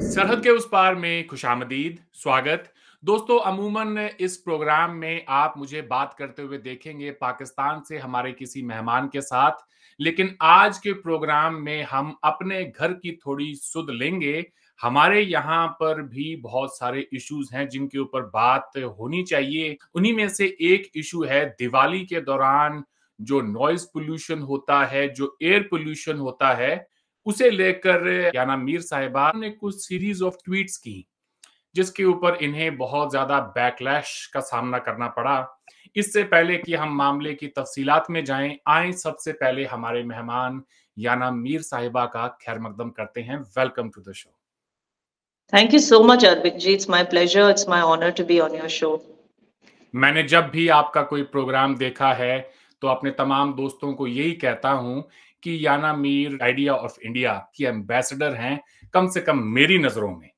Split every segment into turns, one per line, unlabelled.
सरहद के उस पार में खुशामदीद, स्वागत। दोस्तों, अमूमन इस प्रोग्राम में आप मुझे बात करते हुए देखेंगे पाकिस्तान से हमारे किसी मेहमान के साथ, लेकिन आज के प्रोग्राम में हम अपने घर की थोड़ी सुध लेंगे। हमारे यहाँ पर भी बहुत सारे इश्यूज हैं जिनके ऊपर बात होनी चाहिए। उन्हीं में से एक इशू है दिवाली के दौरान जो नॉइज़ पॉल्यूशन होता है, जो एयर पॉल्यूशन होता है, उसे लेकर याना मीर साहिबा ने कुछ सीरीज ऑफ ट्वीट्स की, जिसके ऊपर इन्हें बहुत ज्यादा बैकलैश का सामना करना पड़ा। इससे पहले कि हम मामले की तफसीलात में जाएं, आए सबसे पहले हमारे मेहमान याना मीर साहिबा का खैर मकदम करते हैं। Welcome to the show.
Thank you so much, Arvind ji. It's my pleasure. It's my honor to be on your show.
मैंने जब भी आपका कोई प्रोग्राम देखा है तो अपने तमाम दोस्तों को यही कहता हूं कि याना मीर आइडिया ऑफ इंडिया की एम्बेसडर हैं, कम से कम मेरी नजरों में।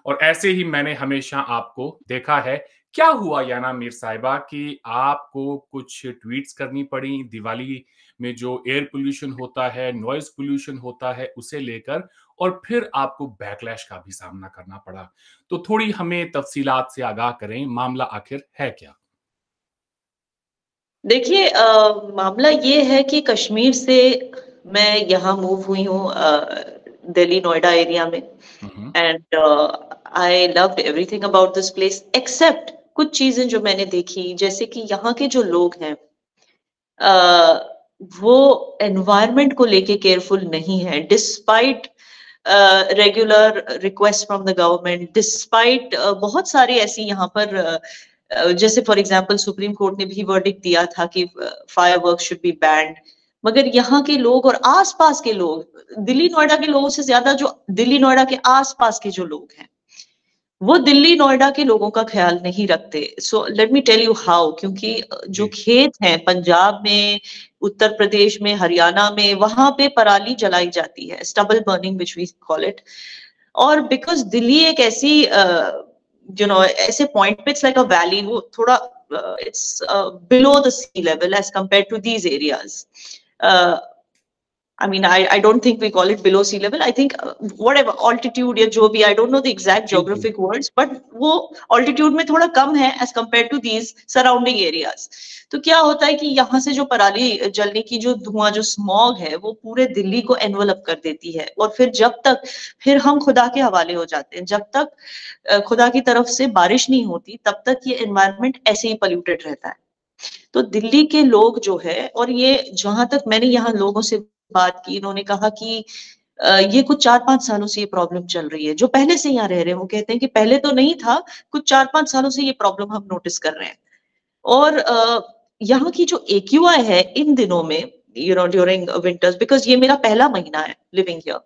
और ऐसे ही मैंने हमेशा आपको देखा है। क्या हुआ याना मीर साहिबा कि आपको कुछ ट्वीट्स करनी पड़ी दिवाली में जो एयर पोल्यूशन होता है, नॉइज पोल्यूशन होता है, उसे लेकर, और फिर आपको बैकलैश का भी सामना करना पड़ा? तो थोड़ी हमें तफसीलात से आगाह करें, मामला आखिर है क्या?
देखिए, मामला ये है कि कश्मीर से मैं यहाँ मूव हुई हूँ दिल्ली नोएडा एरिया में। And I loved everything about this place except कुछ चीजें जो मैंने देखी, जैसे कि यहाँ के जो लोग हैं वो एनवायरनमेंट को लेके केयरफुल नहीं है, despite regular request from the government, despite बहुत सारी ऐसी यहाँ पर जैसे फॉर एग्जांपल सुप्रीम कोर्ट ने भी वर्डिक्ट दिया था कि फायरवर्क शुड बी बैंड, मगर यहाँ के लोग और आसपास के लोग, दिल्ली नोएडा के लोगों से ज्यादा जो दिल्ली नोएडा के आसपास के जो लोग हैं वो दिल्ली नोएडा के लोगों का ख्याल नहीं रखते। So let me tell you how, क्योंकि जो खेत हैं पंजाब में, उत्तर प्रदेश में, हरियाणा में, वहां पे पराली जलाई जाती है, stubble burning which we call it. और बिकॉज दिल्ली एक ऐसी ऐसे पॉइंट पे इट्स लाइक अ वैली, वो थोड़ा it's below the sea level as compare to these areas. I mean, I don't think we call it below sea level. I think whatever altitude या जो भी, I don't know the exact geographic words, but वो altitude में थोड़ा कम है as compared to these surrounding areas. तो क्या होता है कि यहाँ से जो पराली जलने की जो धुआं, जो स्मॉग है, वो पूरे दिल्ली को एनवलप कर देती है। और फिर हम खुदा के हवाले हो जाते हैं। जब तक खुदा की तरफ से बारिश नहीं होती तब तक ये एनवायरनमेंट ऐसे ही पॉल्यूटेड रहता है। तो दिल्ली के लोग जो है, और ये जहां तक मैंने यहाँ लोगों से बात की, इन्होंने कहा कि ये कुछ 4-5 सालों से ये प्रॉब्लम चल रही है। जो पहले से यहाँ रह रहे हैं वो कहते हैं कि पहले तो नहीं था, कुछ 4-5 सालों से ये प्रॉब्लम हम नोटिस कर रहे हैं। और यहाँ की जो AQI है इन दिनों में, ड्यूरिंग विंटर्स, बिकॉज ये मेरा पहला महीना है लिविंग हियर,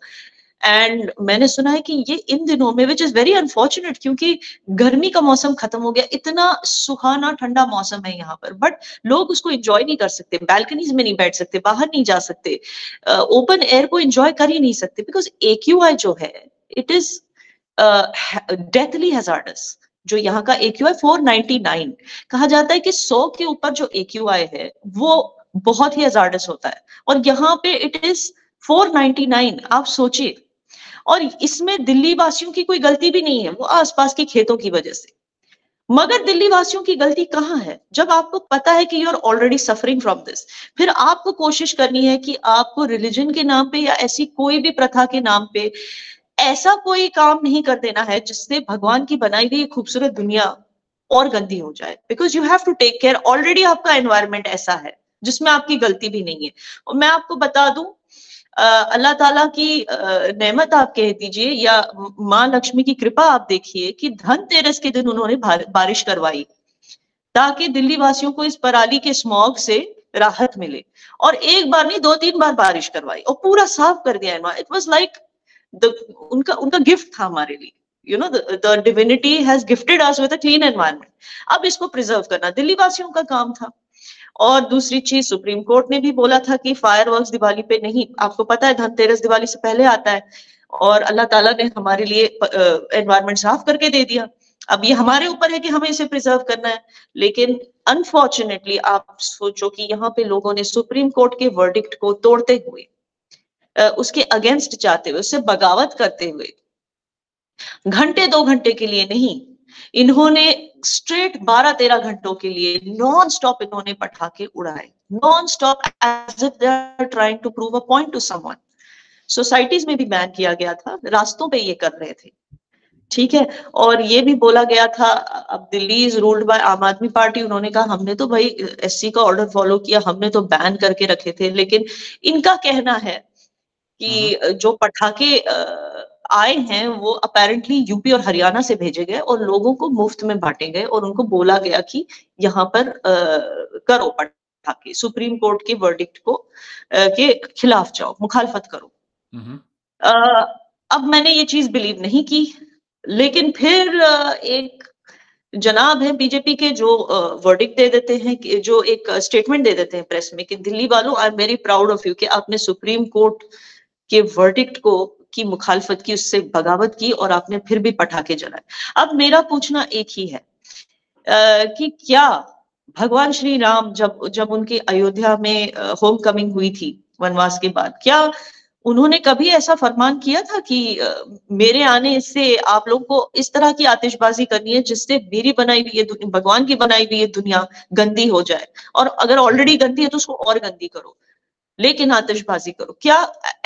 एंड मैंने सुना है कि ये इन दिनों में, विच इज वेरी अनफॉर्चुनेट, क्योंकि गर्मी का मौसम खत्म हो गया, इतना सुहाना ठंडा मौसम है यहाँ पर, बट लोग उसको एंजॉय नहीं कर सकते, बैल्कनीज में नहीं बैठ सकते, बाहर नहीं जा सकते, ओपन एयर को एंजॉय कर ही नहीं सकते, बिकॉज AQI जो है इट इज डेथली हैजार्डस। जो यहाँ का AQI 499, कहा जाता है कि 100 के ऊपर जो AQI है वो बहुत ही हैजार्डस होता है, और यहाँ पे इट इज 499। आप सोचिए, और इसमें दिल्ली वासियों की कोई गलती भी नहीं है, वो आसपास के खेतों की वजह से। मगर दिल्ली वासियों की गलती कहाँ है? जब आपको पता है कि you are already suffering from this, फिर आपको कोशिश करनी है कि आपको रिलीजन के नाम पे या ऐसी कोई भी प्रथा के नाम पे ऐसा कोई काम नहीं कर देना है जिससे भगवान की बनाई हुई खूबसूरत दुनिया और गंदी हो जाए। Because you have to take care, already आपका एनवायरमेंट ऐसा है जिसमें आपकी गलती भी नहीं है। और मैं आपको बता दूं, अल्लाह ताला की नेमत आप कह दीजिए या माँ लक्ष्मी की कृपा आप देखिए कि धनतेरस के दिन उन्होंने बारिश करवाई ताकि दिल्ली वासियों को इस पराली के स्मॉग से राहत मिले। और एक बार नहीं, 2-3 बार बारिश करवाई और पूरा साफ कर दिया। इट वाज लाइक उनका गिफ्ट था हमारे लिए। the divinity has gifted us with a clean environment. अब इसको प्रिजर्व करना दिल्ली वासियों का काम था। और दूसरी चीज, सुप्रीम कोर्ट ने भी बोला था कि फायरवर्क्स दिवाली पे नहीं। आपको पता है धनतेरस दिवाली से पहले आता है, और अल्लाह ताला ने हमारे लिए एनवायरनमेंट साफ करके दे दिया। अब ये हमारे ऊपर है कि हमें इसे प्रिजर्व करना है। लेकिन अनफॉर्चुनेटली आप सोचो कि यहाँ पे लोगों ने सुप्रीम कोर्ट के वर्डिक्ट को तोड़ते हुए, उसके अगेंस्ट जाते हुए, उससे बगावत करते हुए घंटे 2 घंटे के लिए नहीं, इन्होंने स्ट्रेट 12-13 घंटों के लिए नॉन स्टॉप इन्होंने पटाखे उड़ाए, non stop, as if they are trying to prove a point to someone. Societies में भी बैन किया गया था, रास्तों पे ये कर रहे थे, ठीक है। और ये भी बोला गया था, अब दिल्ली इज रूल्ड बाय आम आदमी पार्टी, उन्होंने कहा हमने तो भाई एससी का ऑर्डर फॉलो किया, हमने तो बैन करके रखे थे। लेकिन इनका कहना है कि जो पटाखे आए हैं वो अपेरेंटली यूपी और हरियाणा से भेजे गए और लोगों को मुफ्त में बांटे गए और उनको बोला गया कि यहाँ पर करो पटाखे, सुप्रीम कोर्ट के वर्डिक्ट को के खिलाफ जाओ, मुखालफत करो। अब मैंने ये चीज बिलीव नहीं की, लेकिन फिर एक जनाब है बीजेपी के जो वर्डिक्ट दे देते हैं, जो एक स्टेटमेंट दे देते हैं प्रेस में कि दिल्ली वालों, I am very proud of you कि आपने सुप्रीम कोर्ट के वर्डिक्ट को की मुखालफत की, उससे बगावत की और आपने फिर भी पटाखे जलाए। अब मेरा पूछना एक ही है कि क्या भगवान श्री राम जब उनकी अयोध्या में होम कमिंग हुई थी वनवास के बाद, क्या उन्होंने कभी ऐसा फरमान किया था कि मेरे आने से आप लोग को इस तरह की आतिशबाजी करनी है जिससे मेरी बनाई हुई ये भगवान की बनाई हुई ये दुनिया गंदी हो जाए, और अगर ऑलरेडी गंदी है तो उसको और गंदी करो, लेकिन आतिशबाजी करो? क्या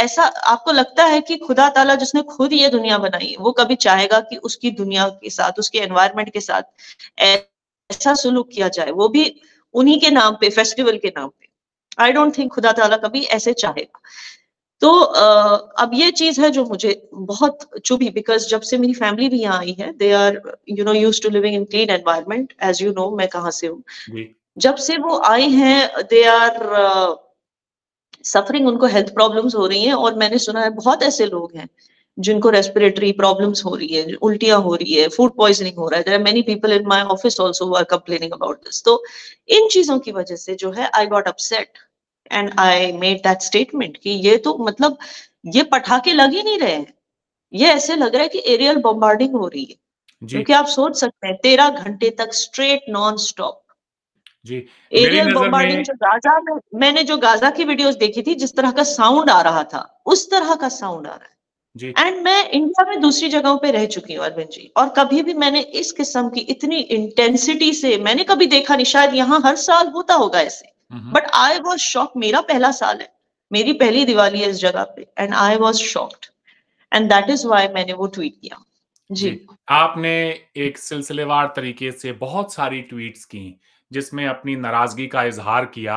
ऐसा आपको लगता है कि खुदा ताला जिसने खुद ये दुनिया बनाई है वो कभी चाहेगा कि उसकी दुनिया के साथ, उसके एनवायरनमेंट के साथ ऐसा सुलूक किया जाए, वो भी उन्हीं के नाम पे, फेस्टिवल के नाम पे? आई डोंट थिंक खुदा ताला कभी ऐसे चाहेगा। तो अब ये चीज है जो मुझे बहुत चुभी, बिकॉज जब से मेरी फैमिली भी यहाँ आई है, they are used to living in clean environment, as you know मैं कहाँ से हूँ। जब से वो आए हैं दे आर सफरिंग, उनको हेल्थ प्रॉब्लम्स हो रही हैं, और मैंने सुना है बहुत ऐसे लोग हैं जिनको रेस्पिरेटरी प्रॉब्लम्स हो रही है, उल्टियां हो रही है, फूड पॉइजनिंग हो रहा है। There are many people in my office also who are complaining about this. तो इन चीजों की वजह से जो है I got upset and I made that statement कि ये तो मतलब ये पटाखे लग ही नहीं रहे हैं, ये ऐसे लग रहा है कि एरियल बॉम्बार्डिंग हो रही है। क्योंकि आप सोच सकते हैं 13 घंटे तक स्ट्रेट नॉन स्टॉप
जी,
एरियल बॉम्बार्डिंग। जो गाजा में मैंने जो गाजा की वीडियोस देखी थी, जिस तरह का साउंड आ रहा था उस तरह का साउंड आ रहा है। एंड मैं इंडिया में दूसरी जगहों पे रह चुकी हूँ अरविंद जी, और कभी भी मैंने इस किस्म की इतनी इंटेंसिटी से मैंने कभी देखा नहीं। शायद यहाँ हर साल होता होगा ऐसे, बट आई वॉज शॉक्ड। मेरा पहला साल है, मेरी पहली दिवाली है इस जगह पे, and I was shocked, and that is why मैंने वो ट्वीट किया। जी,
आपने एक सिलसिलेवार तरीके से बहुत सारी ट्वीट्स की जिसमें अपनी नाराजगी का इजहार किया,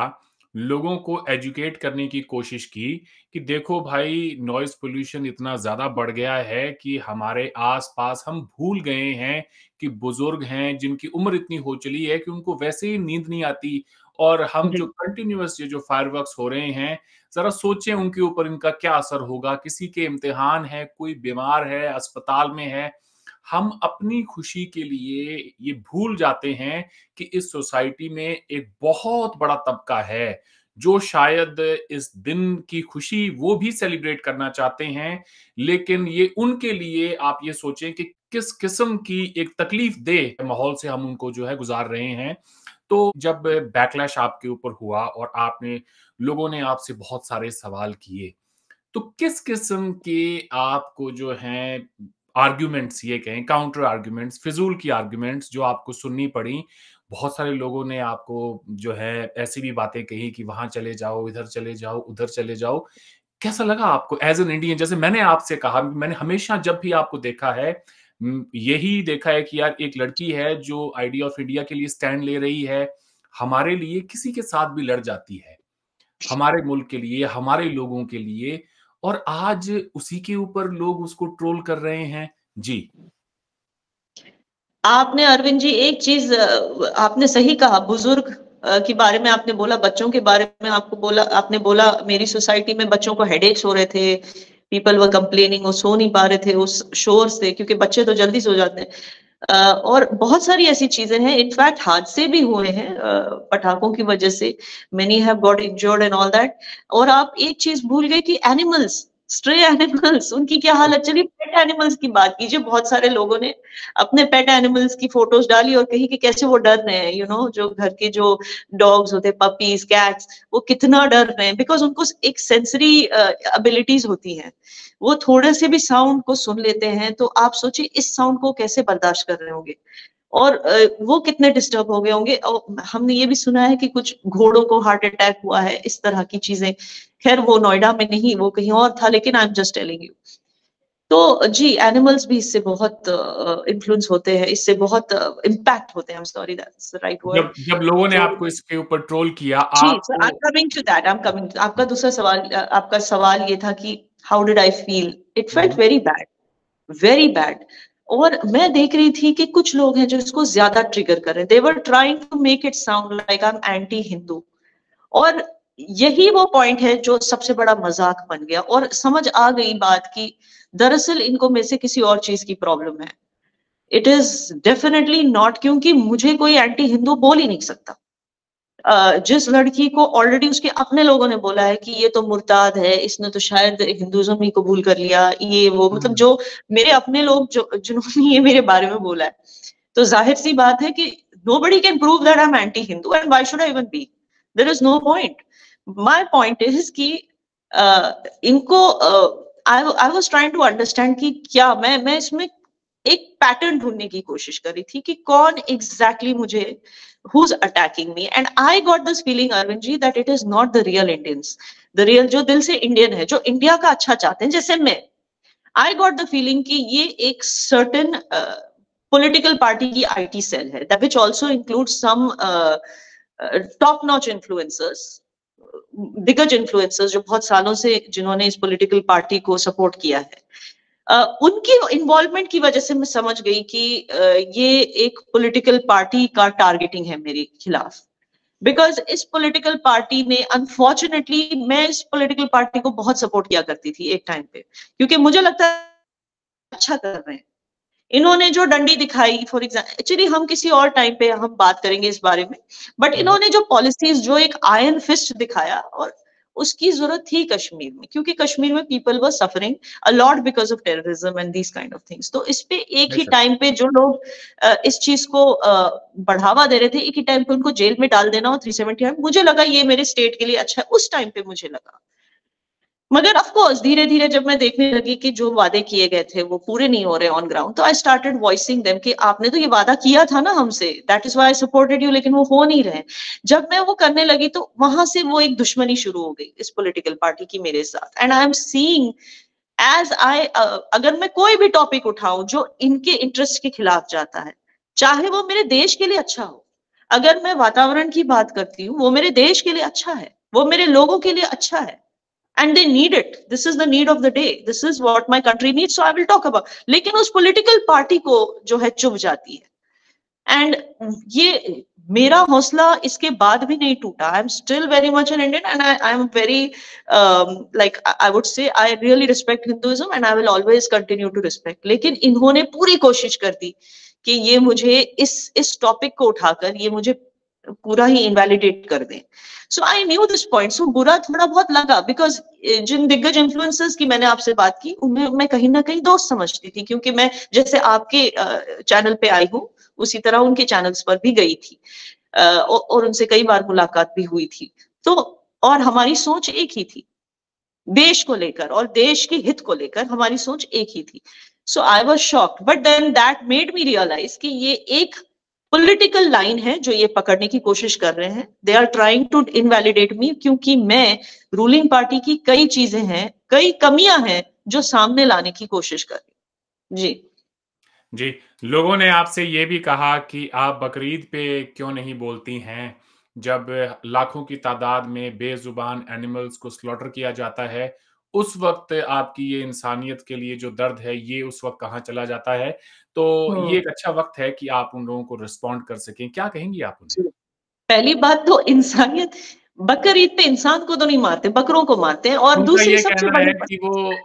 लोगों को एजुकेट करने की कोशिश की कि देखो भाई, नॉइज पोल्यूशन इतना ज्यादा बढ़ गया है कि हमारे आसपास हम भूल गए हैं कि बुजुर्ग हैं जिनकी उम्र इतनी हो चली है कि उनको वैसे ही नींद नहीं आती, और हम जो कंटिन्यूअस ये जो फायरवर्क्स हो रहे हैं, जरा सोचें उनके ऊपर इनका क्या असर होगा। किसी के इम्तिहान है, कोई बीमार है, अस्पताल में है, हम अपनी खुशी के लिए ये भूल जाते हैं कि इस सोसाइटी में एक बहुत बड़ा तबका है जो शायद इस दिन की खुशी वो भी सेलिब्रेट करना चाहते हैं, लेकिन ये उनके लिए आप ये सोचें कि किस किस्म की एक तकलीफ दे माहौल से हम उनको जो है गुजार रहे हैं। तो जब बैकलैश आपके ऊपर हुआ और आपने लोगों ने आपसे बहुत सारे सवाल किए, तो किस किस्म के आपको जो हैं आर्ग्यूमेंट्स, ये कहें काउंटर आर्ग्यूमेंट्स, फिजूल की आर्ग्यूमेंट्स जो आपको सुननी पड़ी? बहुत सारे लोगों ने आपको जो है ऐसी भी बातें कही कि वहां चले जाओ, इधर चले जाओ, उधर चले जाओ। कैसा लगा आपको एज एन इंडियन? जैसे मैंने आपसे कहा, मैंने हमेशा जब भी आपको देखा है यही देखा है कि यार एक लड़की है जो आइडिया ऑफ इंडिया के लिए स्टैंड ले रही है, हमारे लिए किसी के साथ भी लड़ जाती है, हमारे मुल्क के लिए, हमारे लोगों के लिए, और आज उसी के ऊपर लोग उसको ट्रोल कर रहे हैं। जी,
आपने अरविंद जी एक चीज आपने सही कहा, बुजुर्ग के बारे में आपने बोला, बच्चों के बारे में आपने बोला मेरी सोसाइटी में बच्चों को हेडेक्स हो रहे थे, पीपल वर कंप्लेनिंग, वो सो नहीं पा रहे थे उस शोर से, क्योंकि बच्चे तो जल्दी सो जाते हैं। और बहुत सारी ऐसी चीजें हैं, इनफैक्ट हादसे भी हुए हैं पटाखों की वजह से, many have got injured and all that. और आप एक चीज भूल गए कि एनिमल्स, स्ट्रे एनिमल्स, उनकी क्या हालत? चलिए पेट एनिमल्स की बात कीजिए, बहुत सारे लोगों ने अपने पेट एनिमल्स की फोटोज डाली और कही कि कैसे वो डर रहे हैं, जो घर के जो डॉग्स होते हैं, पपीज, कैट्स, वो कितना डर रहे हैं, बिकॉज उनको एक सेंसरी एबिलिटीज होती हैं, वो थोड़े से भी साउंड को सुन लेते हैं। तो आप सोचिए इस साउंड को कैसे बर्दाश्त कर रहे होंगे, और वो कितने डिस्टर्ब हो गए होंगे। और हमने ये भी सुना है कि कुछ घोड़ों को हार्ट अटैक हुआ है, इस तरह की चीजें। खैर वो नोएडा में नहीं, वो कहीं और था, लेकिन I am just telling you. तो जी, एनिमल्स भी इससे बहुत इन्फ्लुएंस होते हैं, इससे बहुत इम्पैक्ट होते हैं। I am sorry, that's the right word.
जब लोगों ने आपको इसके ऊपर ट्रोल किया,
जी,
आपको
I am coming to that, I am coming. आपका दूसरा सवाल, आपका सवाल ये था कि how did I feel. It felt very bad, very bad. और मैं देख रही थी कि कुछ लोग हैं जो इसको ज्यादा ट्रिगर कर रहे हैं। They were trying to make it sound like I am anti Hindu, और यही वो पॉइंट है जो सबसे बड़ा मजाक बन गया। और समझ आ गई बात की दरअसल इनको में से किसी और चीज की प्रॉब्लम है। इट इज डेफिनेटली नॉट, क्योंकि मुझे कोई एंटी हिंदू बोल ही नहीं सकता। जिस लड़की को ऑलरेडी उसके अपने लोगों ने बोला है कि ये तो मुर्ताद है, इसने तो शायद हिंदुज्म ही कबूल कर लिया, ये वो, मतलब जो मेरे अपने लोग जिन्होंने ये मेरे बारे में बोला है, तो जाहिर सी बात है कि nobody can prove that I'm anti-Hindu, and why should I even be? There is no point. My point is कि इनको I was trying to understand कि क्या मैं इसमें एक पैटर्न ढूंढने की कोशिश कर रही थी कि कौन एग्जैक्टली मुझे who's attacking me, and I got this feeling, Arvind ji, that it is not the real Indians, the real जो दिल से इंडियन है, जो इंडिया का अच्छा चाहते हैं, जैसे मैं। I got the feeling कि ये एक certain political party की IT cell है, that which also includes some top-notch influencers, दिग्गज इन्फ्लुएंसर्स जो बहुत सालों से जिन्होंने इस पॉलिटिकल पार्टी को सपोर्ट किया है। उनकी इन्वॉल्वमेंट की वजह से मैं समझ गई कि ये एक पॉलिटिकल पार्टी का टारगेटिंग है मेरे खिलाफ। बिकॉज इस पॉलिटिकल पार्टी ने, अनफॉर्चुनेटली, मैं इस पॉलिटिकल पार्टी को बहुत सपोर्ट किया करती थी एक टाइम पे, क्योंकि मुझे लगता है अच्छा कर रहे हैं। इन्होंने जो डंडी दिखाई, फॉर एग्जाम्पल, एक्चुअली हम किसी और टाइम पे हम बात करेंगे इस बारे में, बट इन्होंने जो पॉलिसीज, जो एक आयरन फिस्ट दिखाया, और उसकी जरूरत थी कश्मीर में, क्योंकि कश्मीर में people were suffering a lot because of terrorism and these kind of things. तो इस पे एक ही टाइम पे जो लोग इस चीज को बढ़ावा दे रहे थे, एक ही टाइम पे उनको जेल में डाल देना, और 370, मुझे लगा ये मेरे स्टेट के लिए अच्छा है, उस टाइम पे मुझे लगा। मगर ऑफ कोर्स धीरे धीरे जब मैं देखने लगी कि जो वादे किए गए थे वो पूरे नहीं हो रहे ऑन ग्राउंड, तो आई स्टार्टेड वॉइसिंग देम कि आपने तो ये वादा किया था ना हमसे, that is why I supported you, लेकिन वो हो नहीं रहे। जब मैं वो करने लगी तो वहां से वो एक दुश्मनी शुरू हो गई इस पॉलिटिकल पार्टी की मेरे साथ। And I am seeing as I, अगर मैं कोई भी टॉपिक उठाऊं जो इनके इंटरेस्ट के खिलाफ जाता है, चाहे वो मेरे देश के लिए अच्छा हो, अगर मैं वातावरण की बात करती हूँ, वो मेरे देश के लिए अच्छा है, वो मेरे लोगों के लिए अच्छा है, and they need it. This is the need of the day. This is what my country needs. So I will talk about. लेकिन उस political party को जो है चुभ जाती है। And ये मेरा हौसला इसके बाद भी नहीं टूटा। I am still very much an Indian, and I am very like I would say I really respect Hinduism, and I will always continue to respect. लेकिन इन्होंने पूरी कोशिश कर दी कि ये मुझे इस टॉपिक को उठाकर ये मुझे पूरा ही इनवैलिडेट कर दें। सो आई न्यू दिस पॉइंट। सो बुरा थोड़ा बहुत लगा, बिकॉज जिन दिग्गज इन्फ्लुएंसर्स की मैंने आपसे बात की, उन्हें मैं कहीं ना कहीं दोस्त समझती थी, क्योंकि मैं जैसे आपके चैनल पे आई हूँ, उसी तरह उनके चैनल्स पर भी गई थी, और उनसे कई बार मुलाकात भी हुई थी। तो और हमारी सोच एक ही थी, देश को लेकर और देश के हित को लेकर हमारी सोच एक ही थी। So I was shocked, but then that made me realise कि ये एक पॉलिटिकल लाइन है जो ये पकड़ने की कोशिश कर रहे हैं। They are trying to invalidate me, क्योंकि मैं रूलिंग पार्टी की कई चीजें हैं, कई कमियां हैं जो सामने लाने की कोशिश कर रही हूँ।
जी, लोगों ने आपसे ये भी कहा कि आप बकरीद पे क्यों नहीं बोलती हैं, जब लाखों की तादाद में बेजुबान एनिमल्स को स्लॉटर किया जाता है, उस वक्त आपकी ये इंसानियत के लिए जो दर्द है, ये उस वक्त कहाँ चला जाता है। तो ये एक अच्छा वक्त है कि आप उन लोगों को रिस्पॉन्ड कर सकें। क्या कहेंगी आप उन्हें?
पहली बात तो इंसानियत, बकरीद पे इंसान को तो नहीं मारते, बकरों को मारते हैं। और
उनका
दूसरी
ये
सबसे
कहना
बड़ी
है कि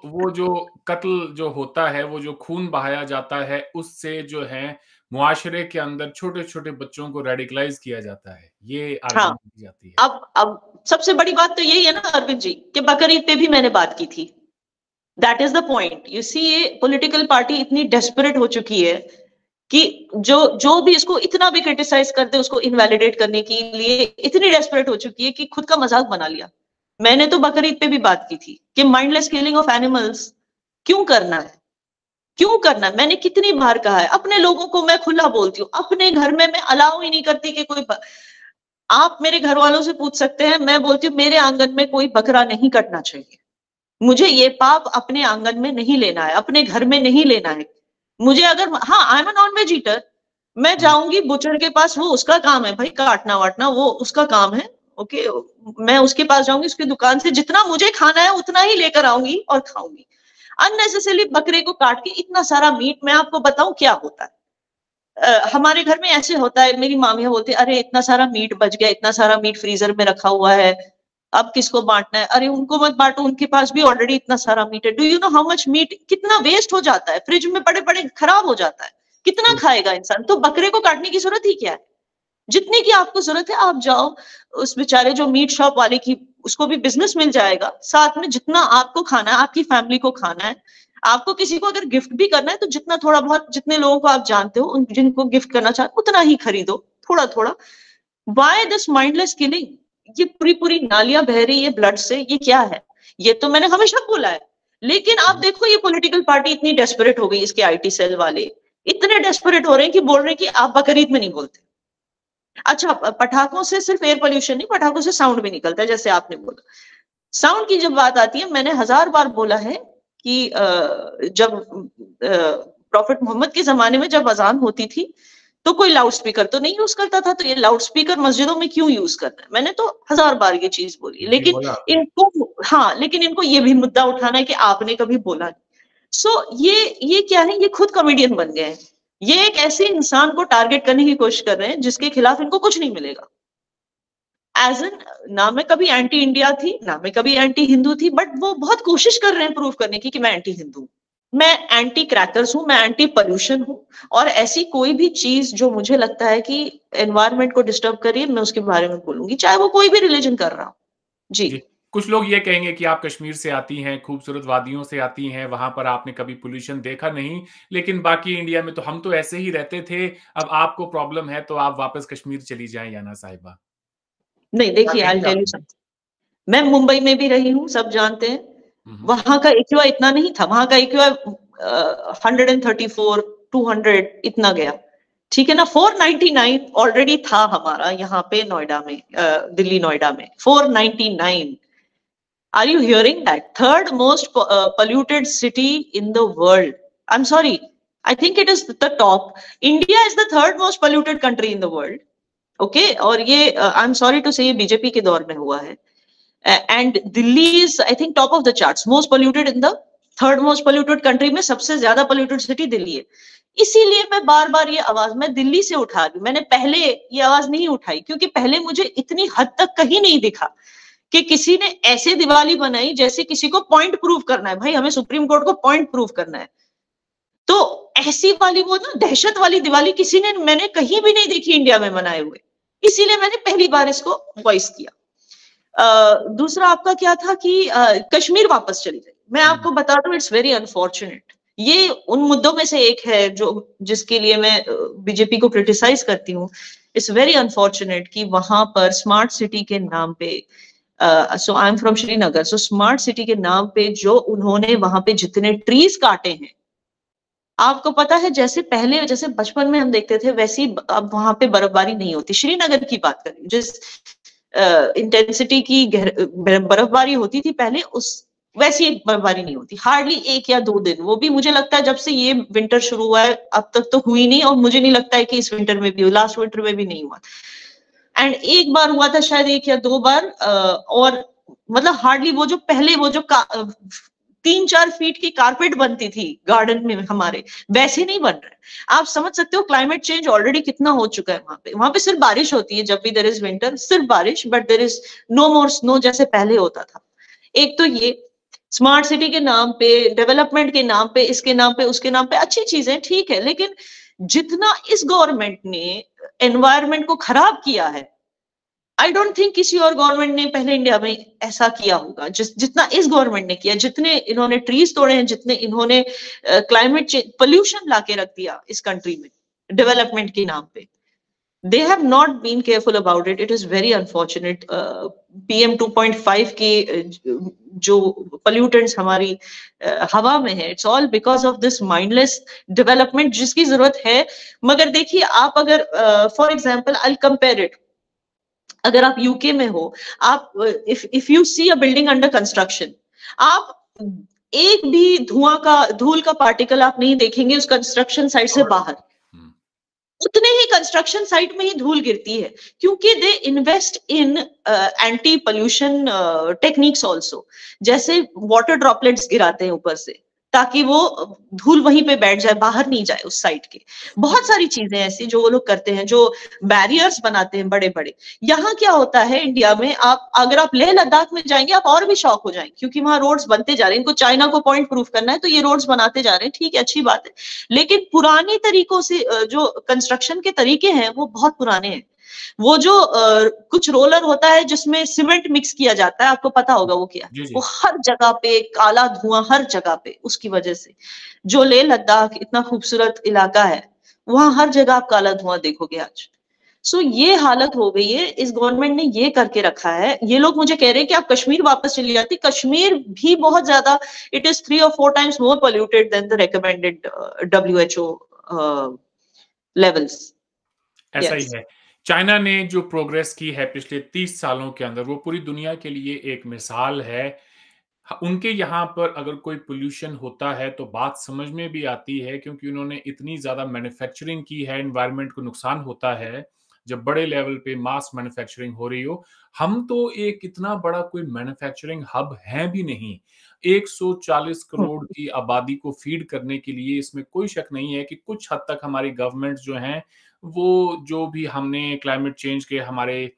वो जो कत्ल जो होता है, वो जो खून बहाया जाता है, उससे जो है मुआशरे के अंदर छोटे-छोटे बच्चों को रेडिकलाइज किया जाता है। ये आर्गुमेंट की जाती है।
अब सबसे बड़ी बात तो यही है ना अरविंद जी, कि बकरीद पे भी मैंने बात की थी। That is the point. You see, ये पॉलिटिकल पार्टी इतनी डेस्परेट हो चुकी है कि जो भी इसको इतना भी क्रिटिसाइज करते उसको इनवैलिडेट करने के लिए इतनी डेस्परेट हो चुकी है कि खुद का मजाक बना लिया। मैंने तो बकरीद पे भी बात की थी कि माइंडलेस किलिंग ऑफ एनिमल्स क्यों करना है, क्यों करना है? मैंने कितनी बार कहा है, अपने लोगों को मैं खुला बोलती हूँ, अपने घर में मैं अलाउ ही नहीं करती कि कोई आप मेरे घर वालों से पूछ सकते हैं, मैं बोलती हूँ मेरे आंगन में कोई बकरा नहीं कटना चाहिए। मुझे ये पाप अपने आंगन में नहीं लेना है, अपने घर में नहीं लेना है। मुझे अगर, हाँ, I am a non veg eater, मैं जाऊंगी बुचर के पास, वो उसका काम है भाई, काटना वाटना वो उसका काम है, ओके। मैं उसके पास जाऊंगी, उसकी दुकान से जितना मुझे खाना है उतना ही लेकर आऊंगी और खाऊंगी। अननेसेसरली बकरे को काट के इतना सारा मीट, मैं आपको बताऊं क्या होता है। हमारे घर में ऐसे होता है, मेरी मामियां बोलती है अरे इतना सारा मीट बच गया, इतना सारा मीट फ्रीजर में रखा हुआ है, अब किसको बांटना है? अरे उनको मत बांटो, उनके पास भी ऑलरेडी इतना सारा मीट है। Do you know how much meet कितना वेस्ट हो जाता है, फ्रिज में पड़े पड़े खराब हो जाता है, कितना खाएगा इंसान? तो बकरे को काटने की जरूरत ही क्या है? जितनी की आपको जरूरत है आप जाओ, उस बेचारे जो मीट शॉप वाले की, उसको भी बिजनेस मिल जाएगा, साथ में जितना आपको खाना है, आपकी फैमिली को खाना है, आपको किसी को अगर गिफ्ट भी करना है तो जितना थोड़ा बहुत, जितने लोगों को आप जानते हो, उन जिनको गिफ्ट करना चाहते उतना ही खरीदो, थोड़ा थोड़ा। Why this mindless killing? ये पूरी पूरी नालियां बह रही है ब्लड से, ये क्या है? ये तो मैंने हमेशा बोला है, लेकिन आप देखो ये पॉलिटिकल पार्टी इतनी डेस्परेट हो गई, इसके आईटी सेल वाले इतने डेस्परेट हो रहे हैं कि बोल रहे हैं कि आप बकरीद में नहीं बोलते। अच्छा, पटाखों से सिर्फ एयर पोल्यूशन नहीं, पटाखों से साउंड भी निकलता है, जैसे आपने बोला। साउंड की जब बात आती है, मैंने 1000 बार बोला है कि जब प्रॉफिट मोहम्मद के जमाने में जब अजान होती थी तो कोई लाउड स्पीकर तो नहीं यूज करता था, तो ये लाउड स्पीकर मस्जिदों में क्यों यूज करना है? मैंने तो 1000 बार ये चीज बोली, लेकिन इनको, हाँ, लेकिन इनको ये भी मुद्दा उठाना है कि आपने कभी बोला नहीं। सो ये क्या है, ये खुद कॉमेडियन बन गए हैं। ये एक ऐसे इंसान को टारगेट करने की कोशिश कर रहे हैं जिसके खिलाफ इनको कुछ नहीं मिलेगा। एज एन, ना मैं कभी एंटी इंडिया थी, ना मैं कभी एंटी हिंदू थी, बट वो बहुत कोशिश कर रहे हैं प्रूव करने की कि मैं एंटी हिंदू, मैं एंटी क्रैकर्स हूं, मैं एंटी पोल्यूशन हूं, और ऐसी कोई भी चीज जो मुझे लगता है कि एनवायरनमेंट को डिस्टर्ब करिए, मैं उसके बारे में बोलूंगी, चाहे वो कोई भी रिलीजन कर रहा हो। जी।
कुछ लोग ये कहेंगे कि आप कश्मीर से आती हैं, खूबसूरत वादियों से आती हैं, वहां पर आपने कभी पोल्यूशन देखा नहीं, लेकिन बाकी इंडिया में तो हम तो ऐसे ही रहते थे, अब आपको प्रॉब्लम है तो आप वापस कश्मीर चली जाएं, याना साहिबा।
नहीं, देखिए, आई टेल यू समथिंग, मैं मुंबई में भी रही हूँ, सब जानते हैं, वहां का एक्यूआई इतना नहीं था, वहां का एक्यूआई 134, 200 इतना गया, ठीक है ना। 499 ऑलरेडी था हमारा यहाँ पे नोएडा में, दिल्ली नोएडा में 499। Are you hearing that? Third most polluted city in the world. I'm sorry, I think it is the top. India is the third most polluted country in the world. Okay, और ये I'm sorry to say ये BJP के दौर में हुआ है। And Delhi is, I think, top of the charts, most polluted in the third most polluted country में सबसे ज्यादा polluted city दिल्ली है। इसीलिए मैं बार बार ये आवाज मैं दिल्ली से उठा रही हूँ। मैंने पहले ये आवाज नहीं उठाई क्योंकि पहले मुझे इतनी हद तक कहीं नहीं दिखा कि किसी ने ऐसे दिवाली बनाई जैसे किसी को पॉइंट प्रूव करना है, भाई हमें सुप्रीम कोर्ट को पॉइंट प्रूव करना है। तो ऐसी वाली वो ना दहशत वाली दिवाली किसी ने, मैंने कहीं भी नहीं देखी इंडिया में मनाए हुए, इसीलिए मैंने पहली बार इसको वॉइस किया। दूसरा आपका क्या था कि कश्मीर वापस चली जाए, मैं आपको बता दूं, इट्स वेरी अनफॉर्चुनेट। ये उन मुद्दों में से एक है जो जिसके लिए मैं बीजेपी को क्रिटिसाइज करती हूँ। इट्स वेरी अनफॉर्चुनेट कि वहां पर स्मार्ट सिटी के नाम पे, so I am from Srinagar, so smart city के नाम पे जो उन्होंने वहां पे जितने ट्रीज काटे हैं, आपको पता है जैसे पहले, जैसे बचपन में हम देखते थे वैसी अब वहां पे बर्फबारी नहीं होती। श्रीनगर की बात करें, जिस इंटेंसिटी की बर्फबारी होती थी पहले, उस वैसी एक बर्फबारी नहीं होती, हार्डली 1 या 2 दिन। वो भी मुझे लगता है जब से ये विंटर शुरू हुआ है अब तक तो हुई नहीं, और मुझे नहीं लगता है कि इस विंटर में भी, लास्ट विंटर में भी नहीं हुआ। एंड एक बार हुआ था शायद 1 या 2 बार, और मतलब हार्डली वो जो पहले वो जो 3-4 फीट की कारपेट बनती थी गार्डन में हमारे, वैसे नहीं बन रहे। आप समझ सकते हो क्लाइमेट चेंज ऑलरेडी कितना हो चुका है वहां पे। वहां पे सिर्फ बारिश होती है जब भी देयर इज विंटर, सिर्फ बारिश, but there is no more snow जैसे पहले होता था। एक तो ये स्मार्ट सिटी के नाम पे, डेवलपमेंट के नाम पे, इसके नाम पे, उसके नाम पे अच्छी चीजें ठीक है, लेकिन जितना इस गवर्नमेंट ने एनवायरनमेंट को खराब किया है, आई डोंट थिंक किसी और गवर्नमेंट ने पहले इंडिया में ऐसा किया होगा जितना इस गवर्नमेंट ने किया, जितने इन्होंने ट्रीज तोड़े हैं, जितने इन्होंने क्लाइमेट चेंज पोल्यूशन लाके रख दिया इस कंट्री में डेवलपमेंट के नाम पे. They have not been careful about it. It is very unfortunate. PM 2.5 की जो pollutants हमारी हवा में है, it's all because of this mindless development जिसकी जरूरत है. मगर देखिए आप अगर for example I'll compare it. अगर आप यूके में हो, आप if you see a building under construction, आप एक भी धूल का पार्टिकल आप नहीं देखेंगे उस कंस्ट्रक्शन साइट से बाहर. उतने ही कंस्ट्रक्शन साइट में ही धूल गिरती है, क्योंकि they invest in anti pollution techniques also. जैसे वाटर ड्रॉपलेट्स गिराते हैं ऊपर से ताकि वो धूल वहीं पे बैठ जाए, बाहर नहीं जाए उस साइट के. बहुत सारी चीजें ऐसी जो वो लोग करते हैं, जो बैरियर्स बनाते हैं बड़े बड़े. यहाँ क्या होता है इंडिया में, आप अगर आप लेह लद्दाख में जाएंगे आप और भी शॉक हो जाएंगे, क्योंकि वहां रोड्स बनते जा रहे हैं. इनको चाइना को पॉइंट प्रूफ करना है तो ये रोड्स बनाते जा रहे हैं, ठीक है, अच्छी बात है. लेकिन पुराने तरीकों से जो कंस्ट्रक्शन के तरीके हैं वो बहुत पुराने हैं. वो जो कुछ रोलर होता है जिसमें सीमेंट मिक्स किया जाता है, आपको पता होगा वो क्या, वो हर जगह पे काला धुआं, हर जगह पे. उसकी वजह से जो लेह लद्दाख इतना खूबसूरत इलाका है, वहां हर जगह आप काला धुआं देखोगे आज. सो ये हालत हो गई है. इस गवर्नमेंट ने ये करके रखा है. ये लोग मुझे कह रहे हैं कि आप कश्मीर वापस चली जाती. कश्मीर भी बहुत ज्यादा, it is 3 or 4 times more polluted than the recommended WHO levels.
ऐसा ही है. चाइना ने जो प्रोग्रेस की है पिछले 30 सालों के अंदर, वो पूरी दुनिया के लिए एक मिसाल है. उनके यहाँ पर अगर कोई पोल्यूशन होता है तो बात समझ में भी आती है, क्योंकि उन्होंने इतनी ज्यादा मैन्युफैक्चरिंग की है, एनवायरनमेंट को नुकसान होता है जब बड़े लेवल पे मास मैन्युफैक्चरिंग हो रही हो. हम तो एक इतना बड़ा कोई मैन्युफैक्चरिंग हब है भी नहीं. 140 करोड़ की आबादी को फीड करने के लिए इसमें कोई शक नहीं है कि कुछ हद तक हमारी गवर्नमेंट जो हैं, वो जो भी हमने क्लाइमेट चेंज के हमारे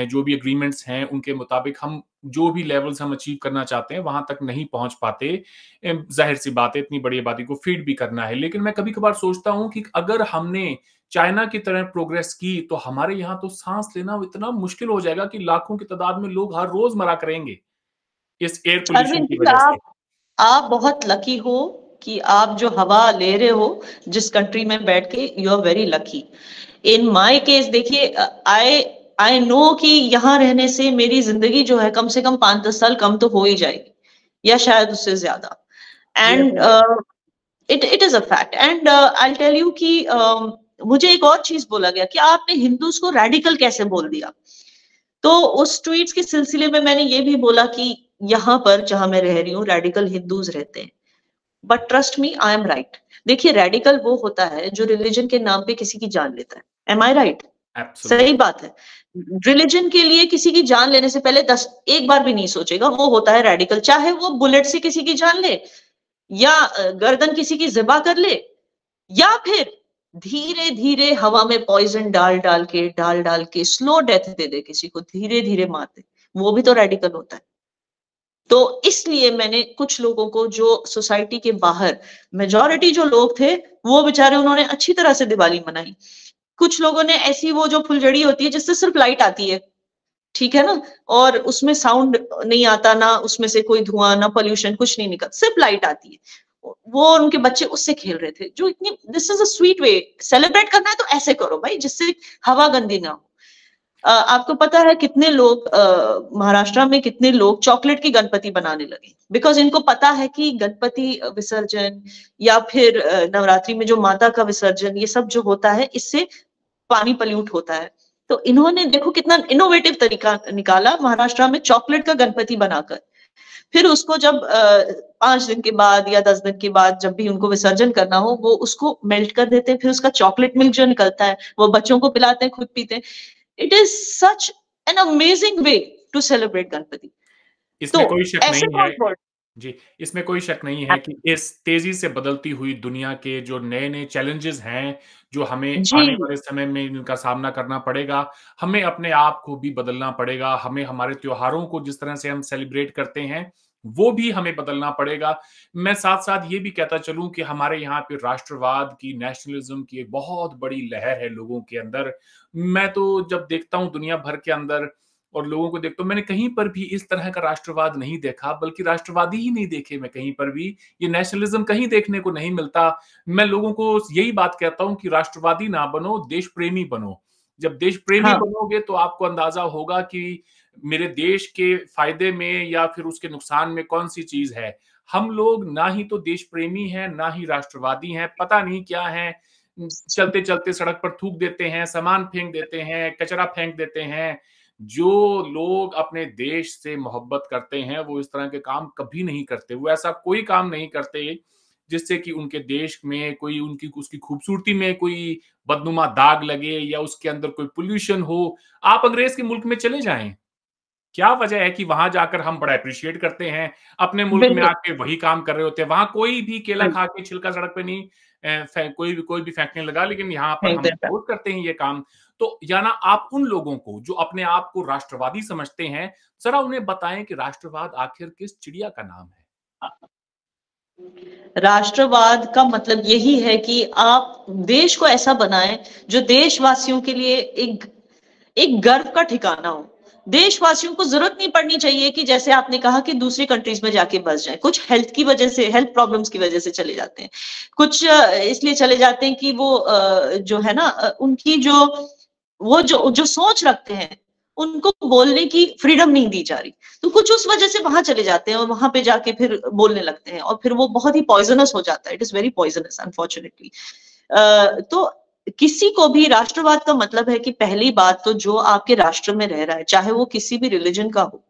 जो भी एग्रीमेंट्स हैं उनके मुताबिक हम जो भी लेवल्स हम अचीव करना चाहते हैं वहां तक नहीं पहुंच पाते. जाहिर सी बात है, इतनी बड़ी आबादी को फीड भी करना है. लेकिन मैं कभी कभार सोचता हूं कि अगर हमने चाइना की तरह प्रोग्रेस की तो हमारे यहाँ तो सांस लेना इतना मुश्किल हो जाएगा कि लाखों की तादाद में लोग हर रोज मरा करेंगे इस एयर पोल्यूशन की वजह से.
आप बहुत लकी हो कि आप जो हवा ले रहे हो जिस कंट्री में बैठ के, you are very lucky. In my case देखिए, आई नो कि यहाँ रहने से मेरी जिंदगी जो है कम से कम 5-10 साल कम तो हो ही जाएगी, या शायद उससे ज्यादा. And it is a fact. And I tell you कि मुझे एक और चीज बोला गया कि आपने हिंदूज को रेडिकल कैसे बोल दिया. तो उस ट्वीट्स के सिलसिले में मैंने ये भी बोला कि यहाँ पर जहां मैं रह रही हूँ रेडिकल हिंदूज रहते हैं, but trust me I am right. देखिए, रेडिकल वो होता है जो रिलीजन के नाम पे किसी की जान लेता है. एम आई राइट? सही बात है. रिलीजन के लिए किसी की जान लेने से पहले एक बार भी नहीं सोचेगा, वो होता है रेडिकल. चाहे वो बुलेट से किसी की जान ले, या गर्दन किसी की ज़िबा कर ले, या फिर धीरे धीरे हवा में पॉइजन डाल डाल के स्लो डेथ दे दे किसी को, धीरे धीरे मार दे, वो भी तो रेडिकल होता है. तो इसलिए मैंने कुछ लोगों को जो सोसाइटी के बाहर, मेजॉरिटी जो लोग थे वो बेचारे, उन्होंने अच्छी तरह से दिवाली मनाई. कुछ लोगों ने ऐसी वो जो फुलझड़ी होती है जिससे सिर्फ लाइट आती है, ठीक है ना, और उसमें साउंड नहीं आता, ना उसमें से कोई धुआं, ना पोल्यूशन, कुछ नहीं निकल, सिर्फ लाइट आती है, वो उनके बच्चे उससे खेल रहे थे. जो इतनी, this is a sweet way. Celebrate करना है तो ऐसे करो भाई, जिससे हवा गंदी ना हो. आपको पता है कितने लोग महाराष्ट्र में, कितने लोग चॉकलेट की गणपति बनाने लगे, बिकॉज इनको पता है कि गणपति विसर्जन या फिर नवरात्रि में जो माता का विसर्जन, ये सब जो होता है इससे पानी पल्यूट होता है. तो इन्होंने देखो कितना इनोवेटिव तरीका निकाला महाराष्ट्र में, चॉकलेट का गणपति बनाकर. फिर उसको जब 5 दिन के बाद या 10 दिन के बाद जब भी उनको विसर्जन करना हो, वो उसको मेल्ट कर देते हैं. फिर उसका चॉकलेट मिल्क जो निकलता है वो बच्चों को पिलाते हैं, खुद पीते हैं. It is such an amazing way to celebrate Ganpati.
इसमें कोई शक नहीं है जी, इसमें कोई शक नहीं है कि इस तेजी से बदलती हुई दुनिया के जो नए नए चैलेंजेस हैं, जो हमें आने वाले समय में इनका सामना करना पड़ेगा, हमें अपने आप को भी बदलना पड़ेगा. हमें हमारे त्योहारों को जिस तरह से हम सेलिब्रेट करते हैं वो भी हमें बदलना पड़ेगा। मैं साथ साथ ये भी कहता चलूं कि हमारे यहाँ पे राष्ट्रवाद की, नेशनलिज्म की एक बहुत बड़ी लहर है लोगों के अंदर। मैं तो जब देखता हूं दुनिया भर के अंदर और लोगों को देखता हूं, मैंने कहीं पर भी इस तरह का राष्ट्रवाद नहीं देखा, बल्कि राष्ट्रवादी ही नहीं देखे मैं कहीं पर भी। ये नेशनलिज्म कहीं देखने को नहीं मिलता। मैं लोगों को यही बात कहता हूं कि राष्ट्रवादी ना बनो, देश प्रेमी बनो। जब देश प्रेमी
हाँ।
बनोगे तो आपको अंदाजा होगा कि मेरे देश के फायदे में या फिर उसके नुकसान में कौन सी चीज है। हम लोग ना ही तो देश प्रेमी हैं, ना ही राष्ट्रवादी हैं, पता नहीं क्या है। चलते चलते सड़क पर थूक देते हैं, सामान फेंक देते हैं, कचरा फेंक देते हैं। जो लोग अपने देश से मोहब्बत करते हैं वो इस तरह के काम कभी नहीं करते। वो ऐसा कोई काम नहीं करते जिससे कि उनके देश में कोई उनकी उसकी खूबसूरती में कोई बदनुमा दाग लगे या उसके अंदर कोई पोल्यूशन हो। आप अंग्रेज के मुल्क में चले जाएं, क्या वजह है कि वहां जाकर हम बड़ा अप्रिशिएट करते हैं, अपने मुल्क में
बिल्कुल।
आके वही काम कर रहे होते हैं। वहां कोई भी केला
बिल्कुल।
खा के छिलका सड़क पे नहीं कोई भी फेंकने लगा, लेकिन यहाँ पर
फेंक
हम
देता है।
रोज करते हैं ये काम। तो या ना आप उन लोगों को जो अपने आप को राष्ट्रवादी समझते हैं, जरा उन्हें बताएं कि राष्ट्रवाद आखिर किस चिड़िया का नाम है।
राष्ट्रवाद का मतलब यही है कि आप देश को ऐसा बनाएं जो देशवासियों के लिए एक गर्व का ठिकाना हो। देशवासियों को जरूरत नहीं पड़नी चाहिए कि जैसे आपने कहा कि दूसरी कंट्रीज में जाके बस जाए। कुछ हेल्थ की वजह से, हेल्थ प्रॉब्लम्स की वजह से चले जाते हैं, कुछ इसलिए चले जाते हैं कि वो जो है ना उनकी वो जो सोच रखते हैं उनको बोलने की फ्रीडम नहीं दी जा रही, तो कुछ उस वजह से वहां चले जाते हैं और वहां पे जाके फिर बोलने लगते हैं और फिर वो बहुत ही पॉइजनस हो जाता है। It is very poisonous unfortunately. तो किसी को भी राष्ट्रवाद का मतलब है कि पहली बात तो जो आपके राष्ट्र में रह रहा है, चाहे वो किसी भी रिलीजन का हो,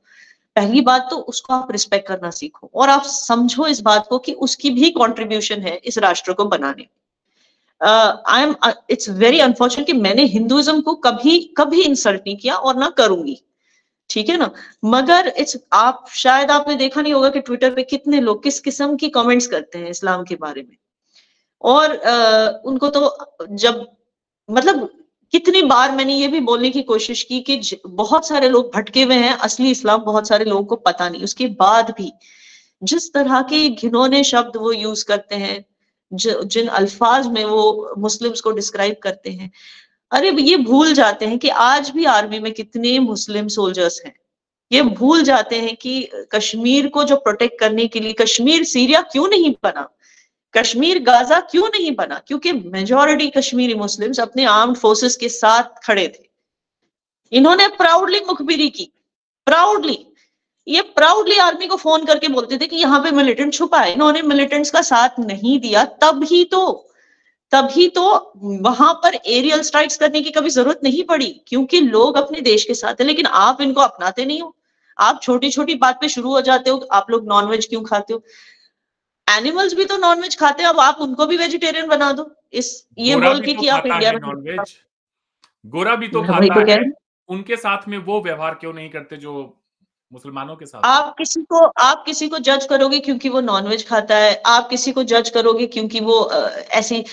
पहली बात तो उसको आप रिस्पेक्ट करना सीखो और आप समझो इस बात को कि उसकी भी कंट्रीब्यूशन है इस राष्ट्र को बनाने। इट्स वेरी अनफॉर्चुनेट कि मैंने हिंदुइज्म को कभी कभी इंसल्ट नहीं किया और ना करूंगी, ठीक है ना। मगर आप शायद आपने देखा नहीं होगा कि ट्विटर पे कितने लोग किस किस्म की कमेंट्स करते हैं इस्लाम के बारे में। और उनको तो जब मतलब कितनी बार मैंने ये भी बोलने की कोशिश की कि बहुत सारे लोग भटके हुए हैं, असली इस्लाम बहुत सारे लोगों को पता नहीं। उसके बाद भी जिस तरह के घिनौने शब्द वो यूज करते हैं, जिन अल्फाज में वो मुस्लिम्स को डिस्क्राइब करते हैं, अरे ये भूल जाते हैं कि आज भी आर्मी में कितने मुस्लिम सोल्जर्स हैं। ये भूल जाते हैं कि कश्मीर को जो प्रोटेक्ट करने के लिए कश्मीर सीरिया क्यों नहीं बना, कश्मीर गाजा क्यों नहीं बना, क्योंकि मेजॉरिटी कश्मीरी मुस्लिम्स अपने आर्म्ड फोर्सेस के साथ खड़े थे। इन्होंने प्राउडली मुखबिरी की, प्राउडली, ये प्राउडली आर्मी को फोन करके बोलते थे कि यहाँ पे मिलिटेंट छुपा है। इन्होंने मिलिटेंट्स का साथ नहीं दिया, तभी तो वहां पर एरियल स्ट्राइक्स करने की कभी जरूरत नहीं पड़ी, क्योंकि लोग अपने देश के साथ है। लेकिन आप इनको अपनाते नहीं हो, आप छोटी छोटी बात पे शुरू हो जाते हो। आप लोग नॉनवेज क्यों खाते हो? एनिमल्स भी तो नॉनवेज खाते हैं, अब आप उनको भी वेजिटेरियन बना दो ये
गोरा
बोल
भी
के
तो
कि आप
खाता
इंडिया
है
में।
नॉनवेज, गोरा भी तो
वही
खाता
तो कह
है।
रहे हैं।
उनके साथ में वो व्यवहार क्यों नहीं करते जो मुसलमानों के साथ
आप किसी को जज करोगे क्योंकि वो नॉनवेज खाता है, आप किसी को जज करोगे क्योंकि वो ऐसी,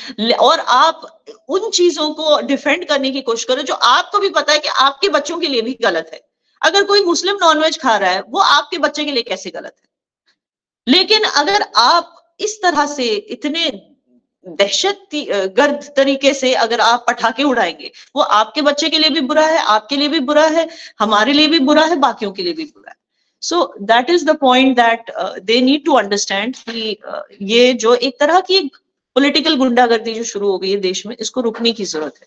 और आप उन चीजों को डिफेंड करने की कोशिश करो जो आपको भी पता है कि आपके बच्चों के लिए भी गलत है। अगर कोई मुस्लिम नॉनवेज खा रहा है, वो आपके बच्चे के लिए कैसे गलत है? लेकिन अगर आप इस तरह से इतने दहशत गर्द तरीके से अगर आप पटाखे उड़ाएंगे, वो आपके बच्चे के लिए भी बुरा है, आपके लिए भी बुरा है, हमारे लिए भी बुरा है, बाकियों के लिए भी बुरा है। So that is the point that they need to understand कि ये जो एक तरह की पॉलिटिकल गुंडागर्दी जो शुरू हो गई है देश में, इसको रुकने की जरूरत है।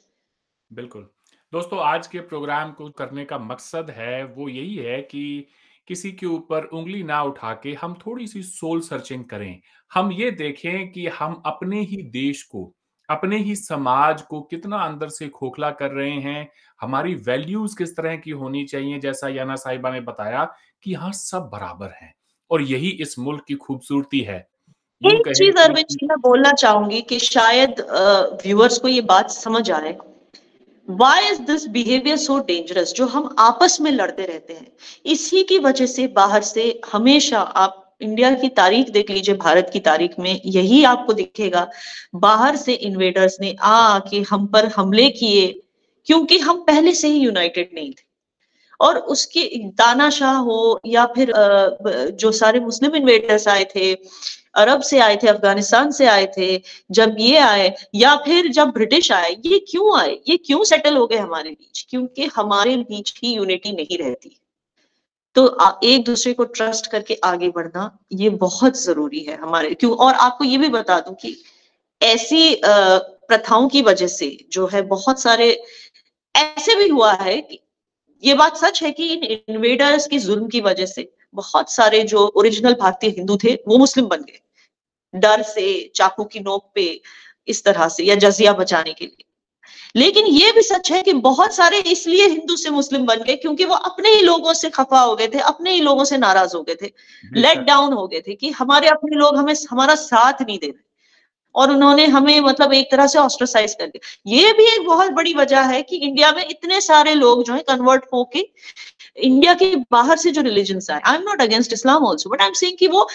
बिल्कुल। दोस्तों, आज के प्रोग्राम को करने का मकसद है वो यही है कि किसी के ऊपर उँगली ना उठा के हम थोड़ी-सी सोल सर्चिंग करें। हम ये देखें कि हम अपने ही देश को, अपने ही समाज को कितना अंदर से खोखला कर रहे हैं। हमारी वैल्यूज़ किस तरह की होनी चाहिए, जैसा याना साहिबा ने बताया कि यहाँ सब बराबर हैं और यही इस मुल्क की खूबसूरती है। यूँ
एक
कहें
चीज अरविंद
कि
जी मैं बोलना चाहूंगी कि शायद व्यूअर्स को ये बात समझ आए। Why is this behavior so dangerous? जो हम आपस में लड़ते रहते हैं, इसी की वजह से बाहर से हमेशा, आप इंडिया की तारीख देख लीजिए, भारत की तारीख में यही आपको दिखेगा। बाहर से इन्वेडर्स ने आके हम पर हमले किए क्योंकि हम पहले से ही यूनाइटेड नहीं थे। और उसके तानाशाह हो या फिर जो सारे मुस्लिम इन्वेडर्स आए थे, अरब से आए थे, अफगानिस्तान से आए थे, जब ये आए या फिर जब ब्रिटिश आए, ये क्यों आए, ये क्यों सेटल हो गए हमारे बीच? क्योंकि हमारे बीच ही यूनिटी नहीं रहती। तो एक दूसरे को ट्रस्ट करके आगे बढ़ना ये बहुत जरूरी है हमारे क्यों। और आपको ये भी बता दूं कि ऐसी प्रथाओं की वजह से जो है बहुत सारे ऐसे भी हुआ है कि ये बात सच है कि इन इन्वेडर्स की जुल्म की वजह से बहुत सारे जो ओरिजिनल भारतीय हिंदू थे वो मुस्लिम बन गए, डर से, चाकू की नोक पे, इस तरह से, या जजिया बचाने के लिए। लेकिन ये भी सच है कि बहुत सारे इसलिए हिंदू से मुस्लिम बन गए क्योंकि वो अपने ही लोगों से खफा हो गए थे, अपने ही लोगों से नाराज हो गए थे, लेट डाउन हो गए थे कि हमारे अपने लोग हमें हमारा साथ नहीं दे रहे, और उन्होंने हमें मतलब एक तरह से ऑस्ट्रासाइज कर दिया। ये भी एक बहुत बड़ी वजह है कि इंडिया में इतने सारे लोग जो है कन्वर्ट होके इंडिया के बाहर से जो रिलीजन आए, I am not against Islam also, but I am saying कि वो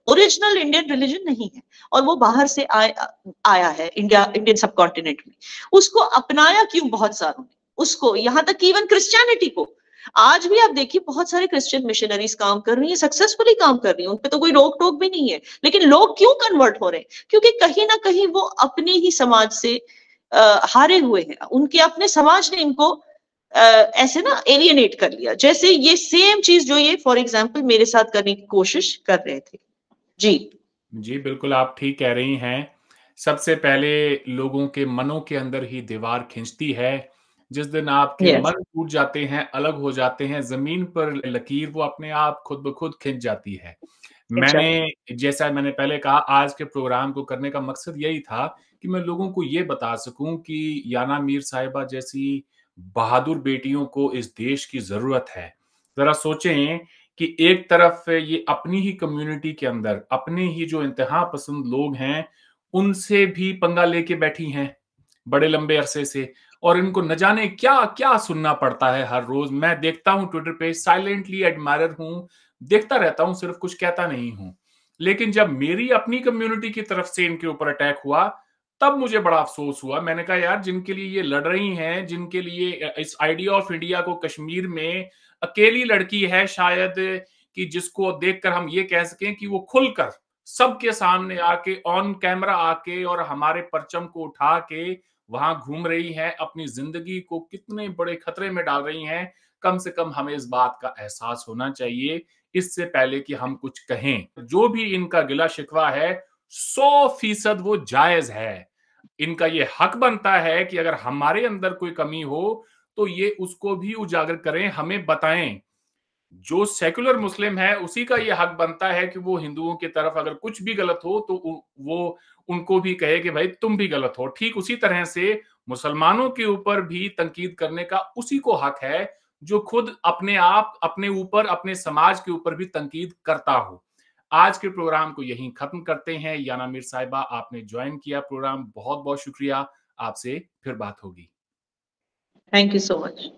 ओरिजिनल इंडियन रिलीजन नहीं है और वो बाहर से आया है इंडियन सब कॉन्टिनेंट में। उसको अपनाया क्यों बहुत सारों ने, उसको यहाँ तक कि इवन क्रिश्चियनिटी को आज भी आप देखिए बहुत सारे क्रिश्चियन मिशनरीज काम कर रही है, सक्सेसफुली काम कर रही है, उनपे तो कोई रोक टोक भी नहीं है। लेकिन लोग क्यों कन्वर्ट हो रहे हैं? क्योंकि कहीं ना कहीं वो अपने ही समाज से हारे हुए हैं, उनके अपने समाज ने इनको ऐसे ना एलियनेट कर लिया। जैसे ये सेम चीज जो ये फॉर एग्जाम्पल मेरे साथ करने की कोशिश कर रहे थे। जी
बिल्कुल आप ठीक कह रही हैं। सबसे पहले लोगों के मनों के अंदर ही दीवार खिंचती है। जिस दिन आपके
यस
मन टूट जाते हैं, अलग हो जाते हैं, जमीन पर लकीर वो अपने आप खुद ब खुद खिंच जाती है। जैसा मैंने पहले कहा, आज के प्रोग्राम को करने का मकसद यही था कि मैं लोगों को ये बता सकूं कि याना मीर साहिबा जैसी बहादुर बेटियों को इस देश की जरूरत है। जरा सोचें कि एक तरफ ये अपनी ही कम्युनिटी के अंदर अपने ही जो इंतहा पसंद लोग हैं उनसे भी पंगा लेके बैठी हैं बड़े लंबे अरसे से, और इनको न जाने क्या क्या सुनना पड़ता है हर रोज। मैं देखता हूं ट्विटर पे, साइलेंटली एडमायरर हूं, देखता रहता हूं, सिर्फ कुछ कहता नहीं हूं। लेकिन जब मेरी अपनी कम्युनिटी की तरफ से इनके ऊपर अटैक हुआ तब मुझे बड़ा अफसोस हुआ। मैंने कहा यार, जिनके लिए ये लड़ रही हैं, जिनके लिए इस आइडिया ऑफ इंडिया को कश्मीर में अकेली लड़की है शायद कि जिसको देखकर हम ये कह सकें कि वो खुलकर सबके सामने आके ऑन कैमरा आके और हमारे परचम को उठा के वहां घूम रही हैं, अपनी जिंदगी को कितने बड़े खतरे में डाल रही हैं। कम से कम हमें इस बात का एहसास होना चाहिए इससे पहले कि हम कुछ कहें। जो भी इनका गिला शिकवा है 100% वो जायज है। इनका ये हक बनता है कि अगर हमारे अंदर कोई कमी हो तो ये उसको भी उजागर करें, हमें बताएं। जो सेकुलर मुस्लिम है उसी का ये हक बनता है कि वो हिंदुओं की तरफ अगर कुछ भी गलत हो तो वो उनको भी कहे कि भाई तुम भी गलत हो। ठीक उसी तरह से मुसलमानों के ऊपर भी तनकीद करने का उसी को हक है जो खुद अपने आप, अपने ऊपर, अपने समाज के ऊपर भी तनकीद करता हो। आज के प्रोग्राम को यहीं खत्म करते हैं। याना मीर साहिबा, आपने ज्वाइन किया प्रोग्राम, बहुत बहुत शुक्रिया। आपसे फिर बात होगी।
Thank you so much.